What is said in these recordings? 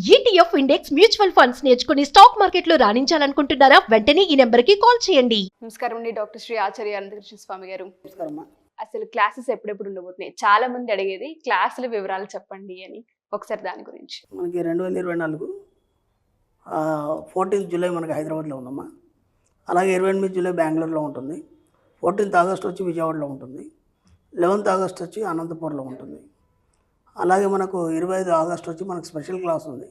ETF index mutual funds నేర్చుకుని stock మార్కెట్లో రాణించాలనుకుంటున్నారా? వెంటనే ఈ నెంబర్కి కాల్ చేయండి. నమస్కారం అండి డాక్టర్ శ్రీ ఆచార్య అనంతకృష్ణ స్వామి గారు. నమస్కారమ్మా. అసలు క్లాసెస్ ఎప్పుడెప్పుడు ఉండబోతున్నాయి? చాలా మంది అడిగేది క్లాసుల వివరాలు చెప్పండి అని. ఒకసారి దాని గురించి. మనకి 2024 14th జూలై మనకి హైదరాబాద్లో ఉందమ్మా. అలాగే 28 జూలై బెంగళూరులో ఉంటుంది. 14th ఆగస్ట్ వచ్చి విజయవాడలో ఉంటుంది. 11th ఆగస్ట్ వచ్చి అనంతపూర్లో ఉంటుంది. అలాగే మనకు 25 ఆగస్ట్ వచ్చి మనకు స్పెషల్ క్లాస్ ఉంది.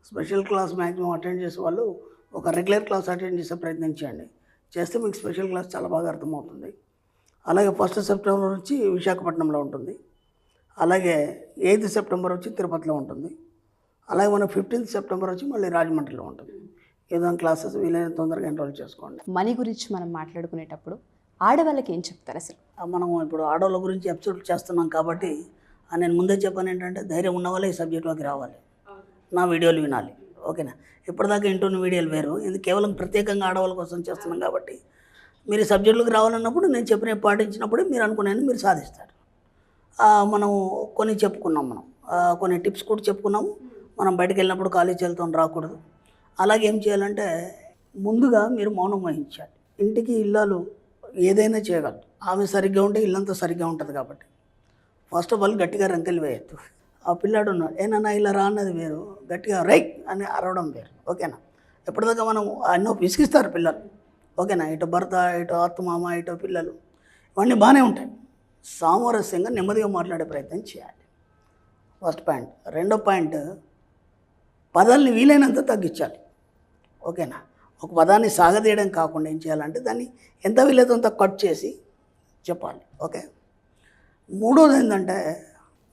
స్పెషల్ క్లాస్ మ్యాక్సిమం అటెండ్ చేసే వాళ్ళు ఒక రెగ్యులర్ క్లాస్ అటెండ్ చేసే ప్రయత్నం చేయండి. చేస్తే మీకు స్పెషల్ క్లాస్ చాలా బాగా అర్థమవుతుంది. అలాగే 1st సెప్టెంబర్ వచ్చి విశాఖపట్నంలో ఉంటుంది. అలాగే 8th సెప్టెంబర్ వచ్చి తిరుపతిలో ఉంటుంది. అలాగే మన 15th సెప్టెంబర్ వచ్చి మళ్ళీ రాజమండ్రిలో ఉంటుంది. ఏదైనా క్లాసెస్ వీలైన తొందరగా ఎన్రోల్ చేసుకోండి. మనీ గురించి మనం మాట్లాడుకునేటప్పుడు ఆడవాళ్ళకి ఏం చెప్తారు అసలు? మనం ఇప్పుడు ఆడవాళ్ళ గురించి ఎపిసోడ్ చేస్తున్నాం కాబట్టి నేను ముందే చెప్పాను ఏంటంటే ధైర్యం ఉన్న వాళ్ళే ఈ సబ్జెక్ట్లోకి రావాలి, నా వీడియోలు వినాలి. ఓకేనా? ఇప్పటిదాకా ఇంటున్న వీడియోలు వేరు, ఇది కేవలం ప్రత్యేకంగా ఆడవాళ్ళ కోసం చేస్తున్నాం కాబట్టి మీరు ఈ సబ్జెక్టులోకి రావాలన్నప్పుడు నేను చెప్పిన పాటించినప్పుడు మీరు అనుకునేది మీరు సాధిస్తారు. మనం కొన్ని చెప్పుకున్నాం, మనం కొన్ని టిప్స్ కూడా చెప్పుకున్నాము. మనం బయటకు వెళ్ళినప్పుడు కాలేజీ వెళ్తాం రాకూడదు. అలాగే ఏం చేయాలంటే ముందుగా మీరు మౌనం వహించాలి. ఇంటికి ఇల్లాలు ఏదైనా చేయగలరు. ఆమె సరిగ్గా ఉంటే ఇల్లంతా సరిగ్గా ఉంటుంది కాబట్టి ఫస్ట్ ఆఫ్ ఆల్ గట్టిగా రంకెలు వేయద్దు. ఆ పిల్లాడు ఉన్నాడు, ఏనన్నా ఇలా రా అన్నది వేరు, గట్టిగా రైట్ అని అరవడం వేరు. ఓకేనా? ఎప్పటిదాకా మనం ఎన్నో విసిగిస్తారు పిల్లలు. ఓకేనా? ఇటు భర్త, ఇటు అత్తమామ, ఇటు పిల్లలు, ఇవన్నీ బాగానే ఉంటాయి. సామరస్యంగా నెమ్మదిగా మాట్లాడే ప్రయత్నం చేయాలి. First point. రెండో పాయింట్, పదాలని వీలైనంత తగ్గించాలి. ఓకేనా? ఒక పదాన్ని సాగదీయడం కాకుండా ఏం చేయాలంటే దాన్ని ఎంత వీలైతే అంత కట్ చేసి చెప్పాలి. ఓకే. మూడోది ఏంటంటే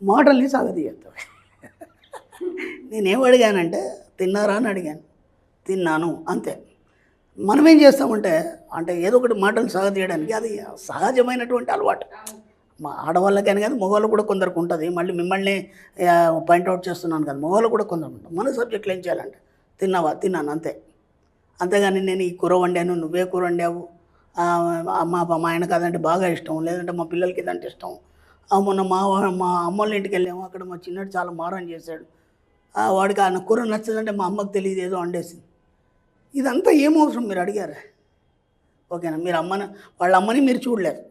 మాటల్ని సాగదీయద్దు. నేనేం అడిగానంటే తిన్నారా అని అడిగాను, తిన్నాను అంతే. మనం ఏం చేస్తామంటే అంటే ఏదో ఒకటి మాటలు సాగదీయడానికి అది సహజమైనటువంటి అలవాటు. మా ఆడవాళ్ళకని కాదు, మగవాళ్ళు కూడా కొందరికి ఉంటుంది. మళ్ళీ మిమ్మల్ని పాయింట్అవుట్ చేస్తున్నాను కదా, మగవాళ్ళు కూడా కొందరు ఉంటుంది. మన సబ్జెక్టులు ఏం చేయాలంటే తిన్నావా, తిన్నాను అంతే. అంతేగాని నేను ఈ కూర వండాను, నువ్వే కూర వండావు, మా ఆయనకు అదంటే బాగా ఇష్టం, లేదంటే మా పిల్లలకి ఇదంటే ఇష్టం, మొన్న మా అమ్మోళ్ళ ఇంటికి వెళ్ళాము, అక్కడ మా చిన్నడు చాలా మారం చేశాడు, వాడికి ఆయన కూర నచ్చదంటే మా అమ్మకి తెలియదు ఏదో వండేసింది. ఇదంతా ఏమవసరం మీరు అడిగారు? ఓకేనా? మీరు వాళ్ళ అమ్మని మీరు చూడలేదు,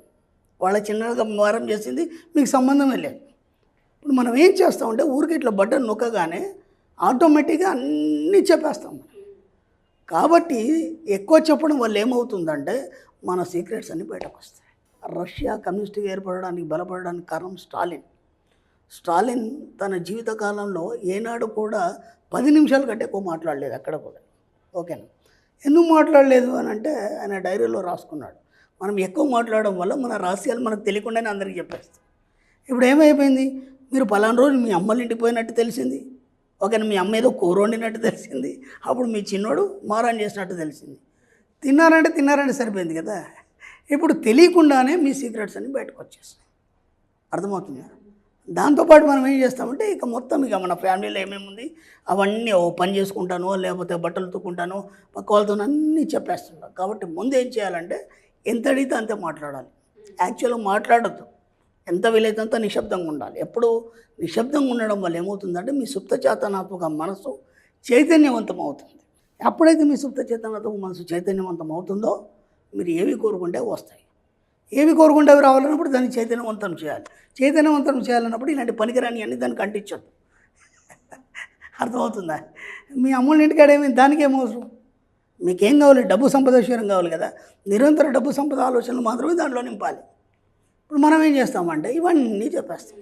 వాళ్ళ చిన్నగా మారం చేసింది మీకు సంబంధమే లేదు. ఇప్పుడు మనం ఏం చేస్తామంటే ఊరికి ఇట్లా బటన్ నొక్కగానే ఆటోమేటిక్గా అన్నీ చెప్పేస్తాం. కాబట్టి ఎక్కువ చెప్పడం వల్ల ఏమవుతుందంటే మన సీక్రెట్స్ అన్నీ బయటకు వస్తాయి. రష్యా కమ్యూనిస్ట్గా ఏర్పడడానికి బలపడడానికి కారణం స్టాలిన్ తన జీవితకాలంలో ఏనాడు కూడా 10 నిమిషాల కంటే ఎక్కువ మాట్లాడలేదు ఎక్కడ కూడా. ఓకేనా? ఎందుకు మాట్లాడలేదు అని అంటే ఆయన డైరీలో రాసుకున్నాడు. మనం ఎక్కువ మాట్లాడడం వల్ల మన రహస్యాలు మనకు తెలియకుండానే అందరికీ చెప్పేస్తాం. ఇప్పుడు ఏమైపోయింది, మీరు పలానా రోజు మీ అమ్మల ఇంటికి పోయినట్టు తెలిసింది. ఓకేనా? మీ అమ్మ ఏదో కూర వండినట్టు తెలిసింది. అప్పుడు మీ చిన్నోడు మారాన్ చేసినట్టు తెలిసింది. తిన్నారంటే సరిపోయింది కదా. ఇప్పుడు తెలియకుండానే మీ సీక్రెట్స్ అన్నీ బయటకు వచ్చేస్తాయి. అర్థమవుతుందా? దాంతోపాటు మనం ఏం చేస్తామంటే ఇక మొత్తం ఇక మన ఫ్యామిలీలో ఏమేమి ఉంది అవన్నీ ఓ పని చేసుకుంటానో లేకపోతే బట్టలు తుక్కుంటానో పక్క వాళ్ళతో అన్నీ చెప్పేస్తుంటాం. కాబట్టి ముందు ఏం చేయాలంటే ఎంత అడిగితే అంతే మాట్లాడాలి. యాక్చువల్గా మాట్లాడద్దు, ఎంత వీలైతే అంత నిశ్శబ్దంగా ఉండాలి. ఎప్పుడు నిశ్శబ్దంగా ఉండడం వల్ల ఏమవుతుందంటే మీ సుప్త చేతనాత్మక మనసు చైతన్యవంతం అవుతుంది. ఎప్పుడైతే మీ సుప్త చేతనాత్మక మనసు చైతన్యవంతం అవుతుందో మీరు ఏవి కోరుకుంటే వస్తాయి. ఏవి కోరుకుంటే అవి రావాలన్నప్పుడు దాన్ని చైతన్యవంతం చేయాలి. చైతన్యవంతం చేయాలన్నప్పుడు ఇలాంటి పనికిరాని అన్ని దానికి అంటించద్దు. అర్థమవుతుందా? మీ అమ్మల ఇంటికాడేమి దానికి ఏమవసరం? మీకేం కావాలి? డబ్బు సంపద విషయం కావాలి కదా. నిరంతర డబ్బు సంపద ఆలోచనలు మాత్రమే దాంట్లో నింపాలి. ఇప్పుడు మనం ఏం చేస్తామంటే ఇవన్నీ చెప్పేస్తాం.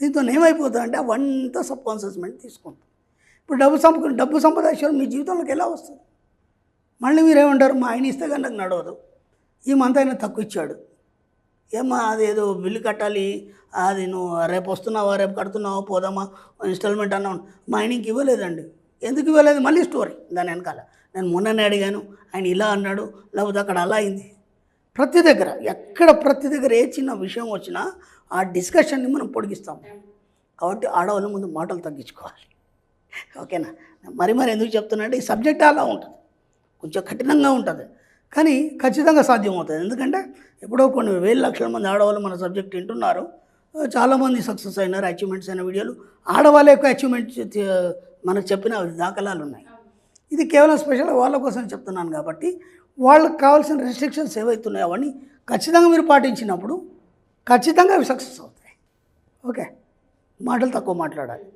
దీంతో ఏమైపోతుందంటే అవంతా సబ్కాన్షియస్ మైండ్ తీసుకుంటాం. ఇప్పుడు డబ్బు సంపద విషయం మీ జీవితంలోకి ఎలా వస్తుంది? మళ్ళీ మీరేమంటారు, మా ఆయన ఇస్తే కానీ నాకు నడవదు, ఈ మంత్ ఆయన తక్కువ ఇచ్చాడు, ఏమా అదేదో బిల్లు కట్టాలి, అది నువ్వు రేపు వస్తున్నావా, రేపు కడుతున్నావా, పోదామా, ఇన్స్టాల్మెంట్ అన్నావు, మా ఆయనకి ఇవ్వలేదండి. ఎందుకు ఇవ్వలేదు? మళ్ళీ స్టోరీ దాని వెనకాల. నేను మొన్ననే అడిగాను, ఆయన ఇలా అన్నాడు, లేకపోతే అక్కడ అలా అయింది. ప్రతి దగ్గర ఏ చిన్న విషయం వచ్చినా ఆ డిస్కషన్ని మనం పొడిగిస్తాం. కాబట్టి ఆడవాళ్ళ ముందు మాటలు తగ్గించుకోవాలి. ఓకేనా? మరి ఎందుకు చెప్తున్నా అంటే ఈ సబ్జెక్ట్ అలా ఉంటుంది, కొంచెం కఠినంగా ఉంటుంది, కానీ ఖచ్చితంగా సాధ్యమవుతుంది. ఎందుకంటే ఎప్పుడో కొన్ని వేల లక్షల మంది ఆడవాళ్ళు మన సబ్జెక్ట్ వింటున్నారు. చాలామంది సక్సెస్ అయినారు, అచీవ్మెంట్స్ అయిన వీడియోలు. ఆడవాళ్ళ యొక్క అచీవ్మెంట్స్ మనకు చెప్పిన దాఖలాలు ఉన్నాయి. ఇది కేవలం స్పెషల్ వాళ్ళ కోసం చెప్తున్నాను కాబట్టి వాళ్ళకి కావాల్సిన రెస్ట్రిక్షన్స్ ఏవైతున్నాయో అవన్నీ ఖచ్చితంగా మీరు పాటించినప్పుడు ఖచ్చితంగా అవి సక్సెస్ అవుతాయి. ఓకే, మాటలు తక్కువ మాట్లాడాలి,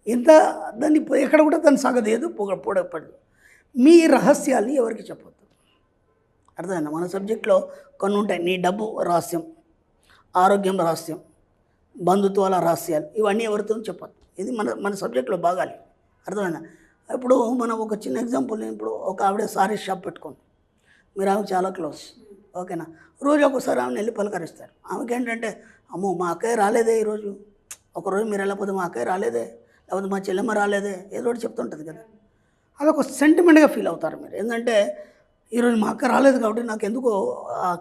ఎంత దాన్ని ఎక్కడ కూడా దాన్ని సాగదేయదు, పొడపడదు. మీ రహస్యాల్ని ఎవరికి చెప్పొద్దు. అర్థమైందా? మన సబ్జెక్ట్లో కొన్ని ఉంటాయి. నీ డబ్బు రహస్యం, ఆరోగ్యం రహస్యం, బంధుత్వాల రహస్యాలు, ఇవన్నీ ఎవరితో చెప్పొద్దు. ఇది మన సబ్జెక్ట్లో భాగాలి. అర్థమైందా? ఇప్పుడు మనం ఒక చిన్న ఎగ్జాంపుల్, ఇప్పుడు ఒక ఆవిడ సారీ షాప్ పెట్టుకుంది, మీరు ఆమెకు చాలా క్లోజ్, ఓకేనా? రోజు ఒకసారి ఆమెను వెళ్ళి పలకరిస్తారు. ఆమెకి ఏంటంటే, అమ్మో మా అక్కయ్య రాలేదే ఈరోజు, ఒకరోజు మీరు వెళ్ళకపోతే మా అక్కయ్య రాలేదే, లేకపోతే మా చెల్లెమ్మ రాలేదే, ఏదో ఒకటి చెప్తుంటుంది కదా. అదొక సెంటిమెంట్గా ఫీల్ అవుతారు మీరు. ఏంటంటే ఈరోజు మా అక్క రాలేదు కాబట్టి నాకు ఎందుకో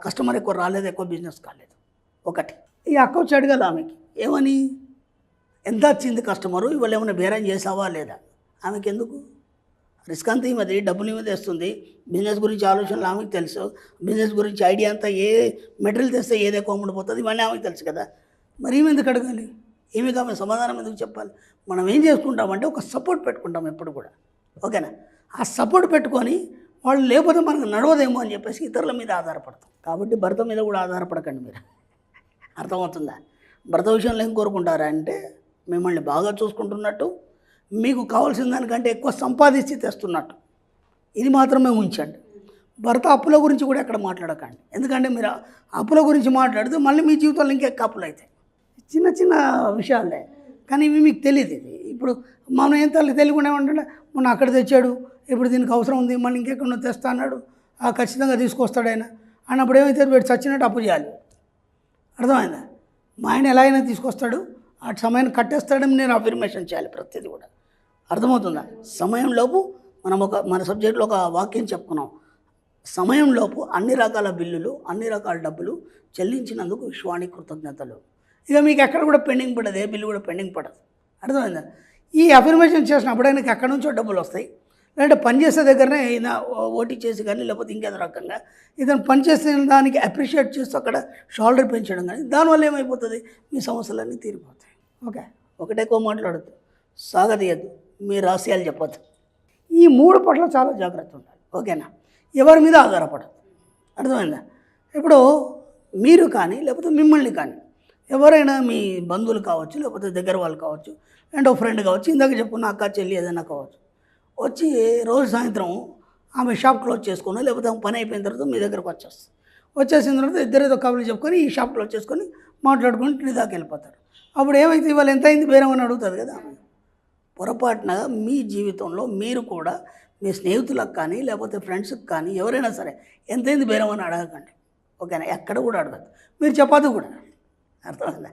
కస్టమర్ ఎక్కువ రాలేదు, ఎక్కువ బిజినెస్ కాలేదు. ఒకటి ఈ అక్క వచ్చి అడగాలి ఆమెకి, ఏమని, ఎంత వచ్చింది కస్టమరు, ఇవాళ ఏమైనా బేరం చేసావా లేదా. ఆమెకి ఎందుకు, రిస్క్ అంతా ఈమెది, డబ్బులు ఈమె తెస్తుంది, బిజినెస్ గురించి ఆలోచనలు ఆమెకు తెలుసు, బిజినెస్ గురించి ఐడియా అంతా, ఏ మెటీరియల్ తెస్తే ఏది ఎక్కువ అమ్ముడిపోతుంది ఇవన్నీ ఆమెకు తెలుసు కదా. మరి ఈమె ఎందుకు అడగాలి, ఈమెకి ఆమె సమాధానం ఎందుకు చెప్పాలి. మనం ఏం చేసుకుంటామంటే ఒక సపోర్ట్ పెట్టుకుంటాం ఎప్పుడు కూడా, ఓకేనా? ఆ సపోర్ట్ పెట్టుకొని వాళ్ళు లేకపోతే మనకు నడవదేమో అని చెప్పేసి ఇతరుల మీద ఆధారపడతాం. కాబట్టి భర్త మీద కూడా ఆధారపడకండి మీరు. అర్థమవుతుందా? భర్త విషయంలో ఏం కోరుకుంటారా అంటే మిమ్మల్ని బాగా చూసుకుంటున్నట్టు, మీకు కావాల్సిన దానికంటే ఎక్కువ సంపాదించి తెస్తున్నట్టు. ఇది మాత్రమే ఉంచండి. భర్త అప్పుల గురించి కూడా ఎక్కడ మాట్లాడకండి. ఎందుకంటే మీరు అప్పుల గురించి మాట్లాడితే మళ్ళీ మీ జీవితంలో ఇంకెక్కువ అప్పులు అవుతాయి. చిన్న చిన్న విషయాలే, కానీ ఇవి మీకు తెలియదు. ఇది ఇప్పుడు మనం ఏం తెలియకుండా ఏమంటే మొన్న అక్కడ తెచ్చాడు, ఇప్పుడు దీనికి అవసరం ఉంది, మళ్ళీ ఇంకెక్కడ తెస్తా అన్నాడు, ఖచ్చితంగా తీసుకొస్తాడు ఆయన అన్నప్పుడు ఏమైతే వీడు చచ్చినట్టు అప్పు చేయాలి. అర్థమైందా? మా ఆయన ఎలా అయినా తీసుకొస్తాడు, ఆ సమయాన్ని కట్టేస్తాడని నేను అఫర్మేషన్ చేయాలి ప్రతిదీ కూడా. అర్థమవుతుందా? సమయంలోపు మన సబ్జెక్ట్లో ఒక వాక్యం చెప్పుకున్నాం, సమయంలోపు అన్ని రకాల బిల్లులు, అన్ని రకాల డబ్బులు చెల్లించినందుకు విశ్వానికి కృతజ్ఞతలు. ఇక మీకు ఎక్కడ కూడా పెండింగ్ పడదు, ఏ బిల్లు కూడా పెండింగ్ పడదు. అర్థమైందా? ఈ అఫర్మేషన్ చేసినప్పుడు ఆయనకి ఎక్కడి నుంచో డబ్బులు వస్తాయి, లేదంటే పనిచేసే దగ్గరనే ఈయన ఓటీ చేసి కానీ లేకపోతే ఇంకేదో రకంగా ఇతను పనిచేసిన దానికి అప్రిషియేట్ చేస్తూ అక్కడ షోల్డర్ పెంచడం కానీ, దానివల్ల ఏమైపోతుంది, మీ సమస్యలన్నీ తీరిపోతాయి. ఓకే, ఒకటే ఎక్కువ మాట్లాడద్దు, సాగదీయద్దు, మీ రహస్యాలు చెప్పద్దు. ఈ 3 పట్ల చాలా జాగ్రత్త ఉండాలి, ఓకేనా? ఎవరి మీద ఆధారపడదు. అర్థమైందా? ఇప్పుడు మీరు కానీ లేకపోతే మిమ్మల్ని కానీ ఎవరైనా మీ బంధువులు కావచ్చు, లేకపోతే దగ్గర వాళ్ళు కావచ్చు, అండ్ ఒక ఫ్రెండ్ కావచ్చు, ఇందాక చెప్పుకున్న అక్క చెల్లి ఏదైనా కావచ్చు, వచ్చి రోజు సాయంత్రం ఆమె షాప్ క్లోజ్ చేసుకుని లేకపోతే ఆమె పని అయిపోయిన తర్వాత మీ దగ్గరకు వచ్చేసిన తర్వాత ఇద్దరేదో కబుర్లు చెప్పుకొని ఈ షాప్ క్లోజ్ చేసుకొని మాట్లాడుకొని ఇంటి దాకా వెళ్ళిపోతారు. అప్పుడు ఏమైతే ఇవాళ ఎంత అయింది బేరం అని అడుగుతుంది కదా ఆమె. పొరపాటున మీ జీవితంలో మీరు కూడా మీ స్నేహితులకు కానీ లేకపోతే ఫ్రెండ్స్కి కానీ ఎవరైనా సరే ఎంతైంది బేరం అని అడగకండి, ఓకేనా? ఎక్కడ కూడా అడగద్దు, మీరు చెప్పద్దు కూడా. అర్థమైందా?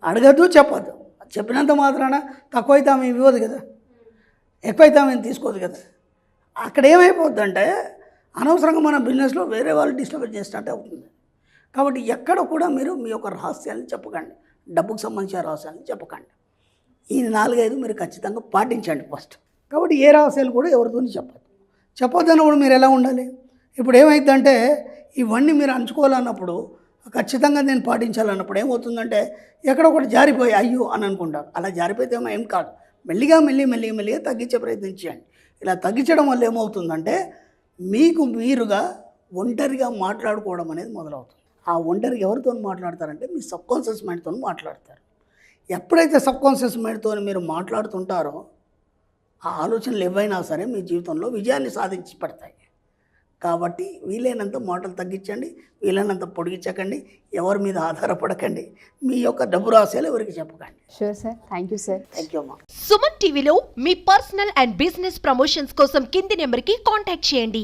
అడగద్దు, చెప్పద్దు. చెప్పినంత మాత్రాన తక్కువైతే ఆమె ఇవ్వదు కదా, ఎక్కువైతే ఆమె తీసుకోదు కదా. అక్కడ ఏమైపోద్దంటే అనవసరంగా మన బిజినెస్లో వేరే వాళ్ళు డిస్టర్బ్ చేసినట్టు అవుతుంది. కాబట్టి ఎక్కడ కూడా మీరు మీ యొక్క రహస్యాలను చెప్పకండి, డబ్బుకు సంబంధించిన రహస్యాలను చెప్పకండి. ఈ 4-5 మీరు ఖచ్చితంగా పాటించండి ఫస్ట్. కాబట్టి ఏ రహస్యాలు కూడా ఎవరితో చెప్పొద్దు అన్నప్పుడు మీరు ఎలా ఉండాలి? ఇప్పుడు ఏమైందంటే ఇవన్నీ మీరు అంచుకోవాలన్నప్పుడు ఖచ్చితంగా నేను పాటించాలన్నప్పుడు ఏమవుతుందంటే ఎక్కడ ఒకటి జారిపోయి అయ్యో అని అనుకుంటారు. అలా జారిపోతే ఏం కాదు, మెల్లిగా తగ్గించే ప్రయత్నం చేయండి. ఇలా తగ్గించడం వల్ల ఏమవుతుందంటే మీకు మీరుగా ఒంటరిగా మాట్లాడుకోవడం అనేది మొదలవుతుంది. ఆ ఒంటరిగా ఎవరితో మాట్లాడతారంటే మీ సబ్కాన్షియస్ మైండ్తో మాట్లాడతారు. ఎప్పుడైతే సబ్కాన్షియస్ మైండ్తో మీరు మాట్లాడుతుంటారో ఆ ఆలోచనలు ఏవైనా సరే మీ జీవితంలో విజయాన్ని సాధించి పడతాయి. కాబట్టి వీలైనంత మాటలు తగ్గించండి, వీలైనంత పొడిగించకండి, ఎవరి మీద ఆధారపడకండి, మీ యొక్క డబ్బు రహస్యాలు ఎవరికి చెప్పకండి. Sure sir, thank you sir. Thank you అమ్మా. సుమన్ టీవీలో మీ పర్సనల్ అండ్ బిజినెస్ ప్రమోషన్స్ కోసం కింది నెంబర్కి కాంటాక్ట్ చేయండి.